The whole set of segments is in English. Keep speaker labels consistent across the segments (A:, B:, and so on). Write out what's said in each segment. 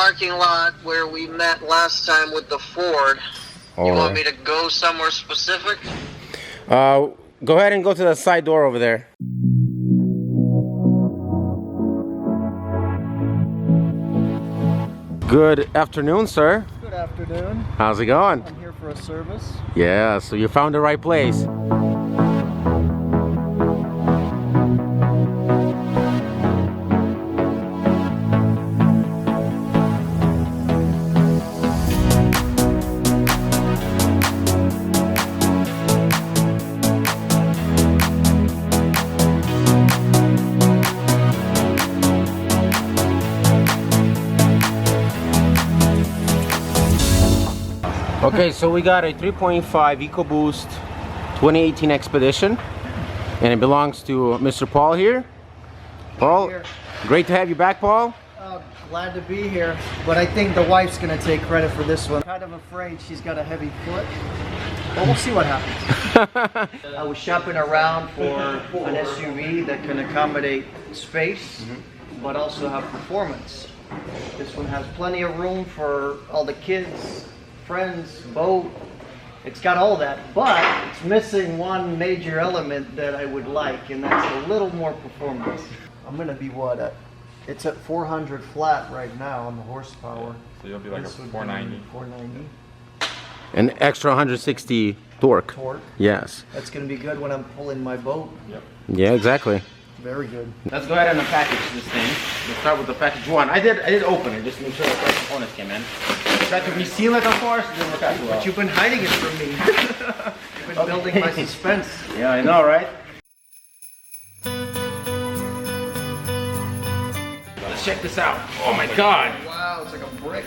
A: parking lot where we met last time with the Ford. You want me to go somewhere specific?
B: Go ahead and go to the side door over there. Good afternoon, sir.
C: Good afternoon.
B: How's it going?
C: I'm here for a service.
B: Yeah, so you found the right place. Okay, so we got a 3.5 EcoBoost 2018 Expedition, and it belongs to Mr. Paul here. Paul, great to have you back, Paul.
C: Glad to be here, but I think the wife's gonna take credit for this one. Kind of afraid she's got a heavy foot, but we'll see what happens. I was shopping around for an SUV that can accommodate space, but also have performance. This one has plenty of room for all the kids, friends, boat. It's got all that, but it's missing one major element that I would like, and that's a little more performance. I'm gonna be it's at 400 flat right now on the horsepower.
D: So you'll be like a 490.
C: 490.
B: An extra 160 torque.
C: Torque.
B: Yes.
C: That's gonna be good when I'm pulling my boat.
D: Yep.
B: Yeah, exactly.
C: Very good.
B: Let's go ahead and unpackage this thing. We'll start with the package one. I did open it just to make sure the right components came in. I tried to reseal it, of course, it didn't work out too well.
C: But you've been hiding it from me. You've been building my suspense.
B: Yeah, I know, right? Let's check this out. Oh my God!
C: Wow, it's like a brick.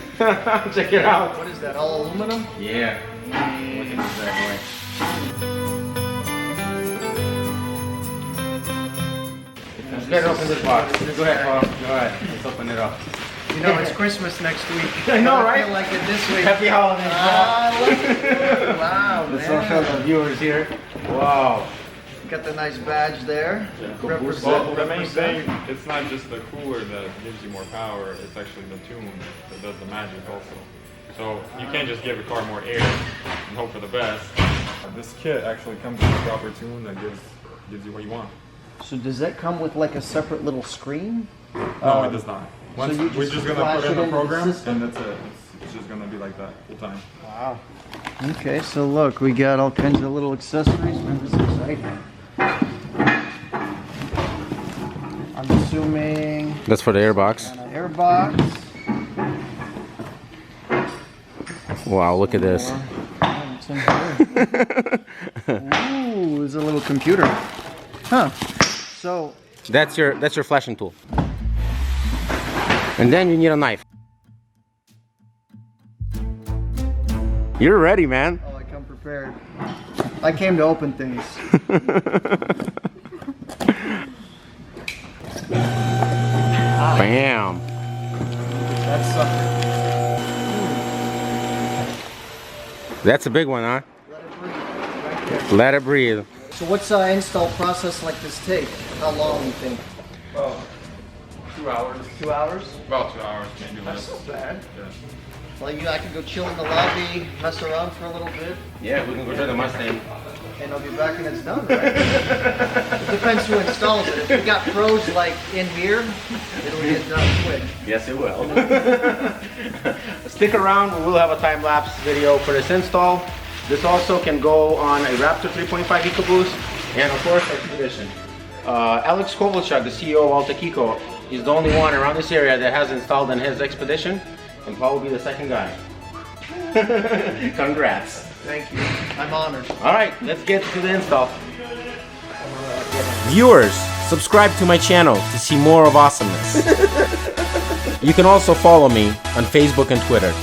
B: Check it out.
C: What is that, all aluminum?
B: Yeah. Look at this bad boy. Let's get it open this box. Go ahead, Paul. Go ahead. Let's open it up.
C: You know, it's Christmas next week.
B: I know, right?
C: I feel like it this week.
B: Happy holidays.
C: Wow,
B: Let's show the viewers here. Wow.
C: Got the nice badge there.
D: Well, the main thing, it's not just the cooler that gives you more power, it's actually the tune that does the magic also. So you can't just give a car more air and hope for the best. This kit actually comes with a proper tune that gives you what you want.
C: So does that come with like a separate little screen?
D: No, it does not. Once
C: so
D: we're just gonna put in the program,
C: system?
D: and that's it. It's just gonna be like that full time.
C: Wow. Okay, so look, we got all kinds of little accessories. Man, this is exciting. I'm assuming
B: That's for the airbox.
C: an airbox.
B: Wow, look at this.
C: What's in here? Ooh, there's a little computer. Huh. So
B: That's your flashing tool. And then you need a knife. You're ready, man.
C: I come prepared. I came to open things.
B: Bam.
C: That's something.
B: That's a big one, huh?
C: Let it breathe. Right there.
B: Let it breathe.
C: So what's install process like this take? How long do you think?
D: Well, 2 hours.
C: 2 hours?
D: About 2 hours, maybe
C: That's
D: less.
C: not bad.
D: Yeah.
C: Well, I can go chill in the lobby, mess around for a little bit,
B: Yeah, we can go to the Mustang.
C: and I'll be back and it's done, right? It depends who installs it. If you got pros like in here, it'll get done quick.
B: Yes, it will. Stick around, we will have a time-lapse video for this install. This also can go on a Raptor 3.5 EcoBoost and of course Expedition. Alex Kovalchuk, the CEO of Altaquico, is the only one around this area that has installed in his Expedition, and Paul will be the second guy. Congrats.
C: Thank you. I'm honored.
B: Alright, let's get to the install. Viewers, subscribe to my channel to see more of awesomeness. You can also follow me on Facebook and Twitter.